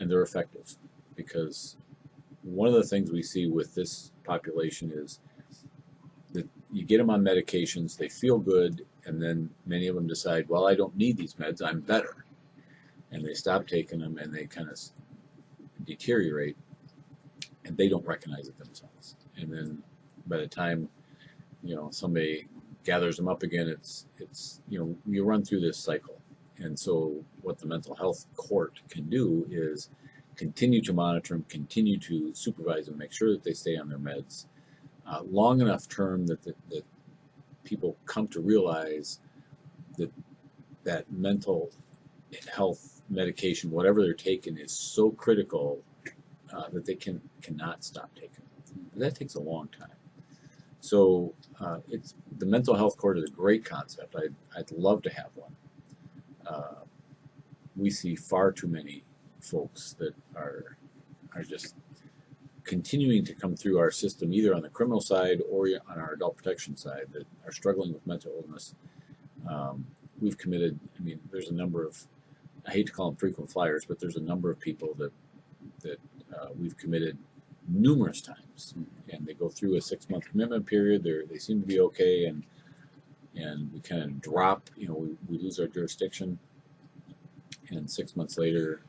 and they're effective, because one of the things we see with this population is that you get them on medications, they feel good, and then many of them decide, well, I don't need these meds, I'm better. And they stop taking them and they kind of deteriorate, and they don't recognize it themselves. And then by the time, somebody gathers them up again, it's you run through this cycle. And so what the mental health court can do is continue to monitor them, continue to supervise them, make sure that they stay on their meds long enough term that people come to realize that mental health medication, whatever they're taking, is so critical that they cannot stop taking it. That takes a long time. So it's the mental health court is a great concept. I'd love to have one. We see far too many folks that are just continuing to come through our system, either on the criminal side or on our adult protection side, that are struggling with mental illness. We've committed, there's a number of, I hate to call them frequent flyers, but there's a number of people that we've committed numerous times, and they go through a 6-month commitment period. They seem to be okay, and we kind of drop, we lose our jurisdiction, and 6 months later,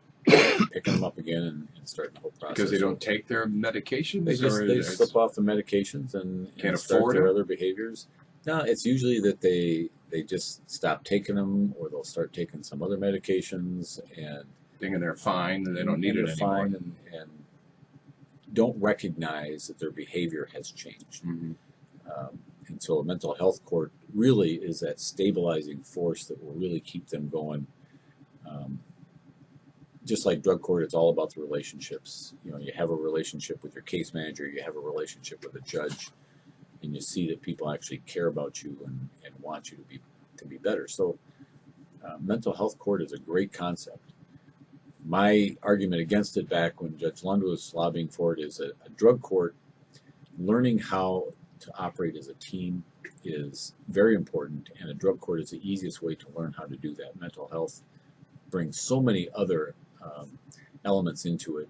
picking them up again and starting the whole process. Because they don't take their medications? They slip off the medications and start their other behaviors. No, it's usually that they just stop taking them, or they'll start taking some other medications and thinking they're fine and they don't need it anymore. And don't recognize that their behavior has changed. Mm-hmm. And so a mental health court really is that stabilizing force that will really keep them going. Just like drug court, it's all about the relationships. You have a relationship with your case manager, you have a relationship with a judge, and you see that people actually care about you and want you to be better. So mental health court is a great concept. My argument against it back when Judge Lund was lobbying for it is a drug court, learning how to operate as a team is very important, and a drug court is the easiest way to learn how to do that. Mental health brings so many other elements into it,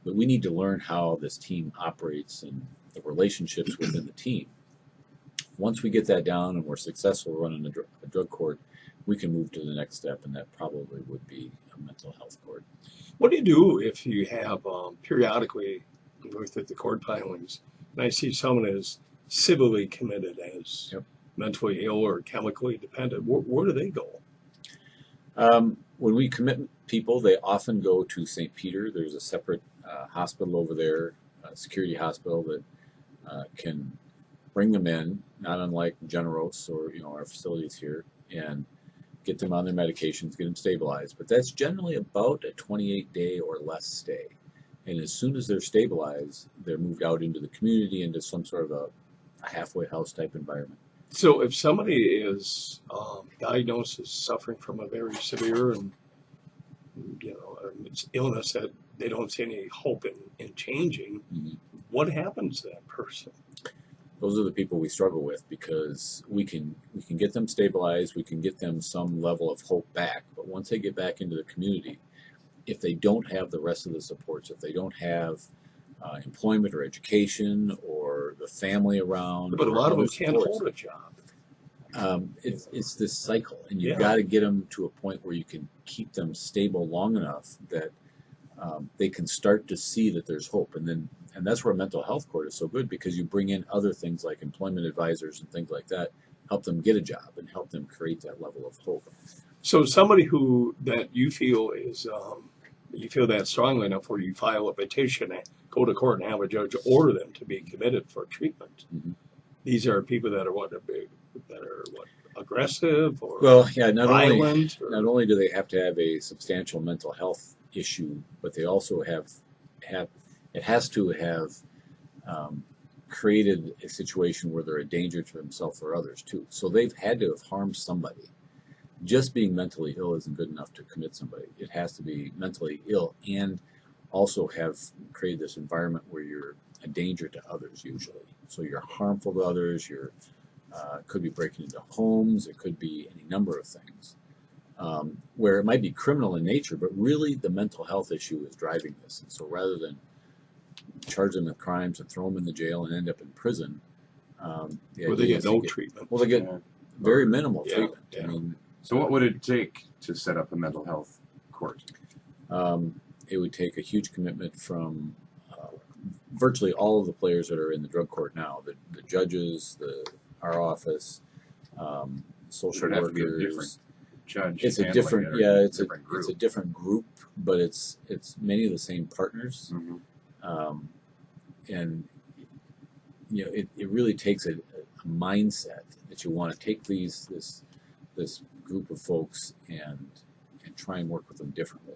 but we need to learn how this team operates and the relationships within the team. Once we get that down and we're successful running a drug court, we can move to the next step, and that probably would be a mental health court. What do you do if you have periodically with the court filings, and I see someone as civilly committed as mentally ill or chemically dependent? Where do they go? When we commit people, they often go to St. Peter. There's a separate hospital over there, a security hospital that can bring them in, not unlike Generos or our facilities here, and get them on their medications, get them stabilized. But that's generally about a 28-day or less stay. And as soon as they're stabilized, they're moved out into the community, into some sort of a halfway house type environment. So if somebody is diagnosed as suffering from a very severe and illness that they don't see any hope in changing, what happens to that person? Those are the people we struggle with, because we can get them stabilized, we can get them some level of hope back, but once they get back into the community, if they don't have the rest of the supports, if they don't have employment or education or the family around, but a lot of them can't hold a job. It's this cycle, and you've got to get them to a point where you can keep them stable long enough that they can start to see that there's hope. And that's where mental health court is so good, because you bring in other things like employment advisors and things like that, help them get a job and help them create that level of hope. So somebody that you feel is, you feel that strongly enough where you file a petition and go to court and have a judge order them to be committed for treatment. Mm-hmm. These are people that are aggressive or violent? Not only do they have to have a substantial mental health issue, but they also have it has to have created a situation where they're a danger to themselves or others too. So they've had to have harmed somebody. Just being mentally ill isn't good enough to commit somebody. It has to be mentally ill and also have created this environment where you're a danger to others usually. So you're harmful to others, could be breaking into homes, it could be any number of things. where it might be criminal in nature, but really the mental health issue is driving this. And so rather than charge them with crimes and throw them in the jail and end up in prison, the Or they idea get is to no treatment. well, they get Yeah. very minimal Yeah, treatment. yeah. I mean, So what would it take to set up a mental health court? it would take a huge commitment from virtually all of the players that are in the drug court now, the judges, our office, social Should it have to be a workers. different judge? It's a handling different, it, or yeah, it's different a group? different group, but it's many of the same partners, Mhm. and it really takes a mindset that you want to take this group of folks and try and work with them differently.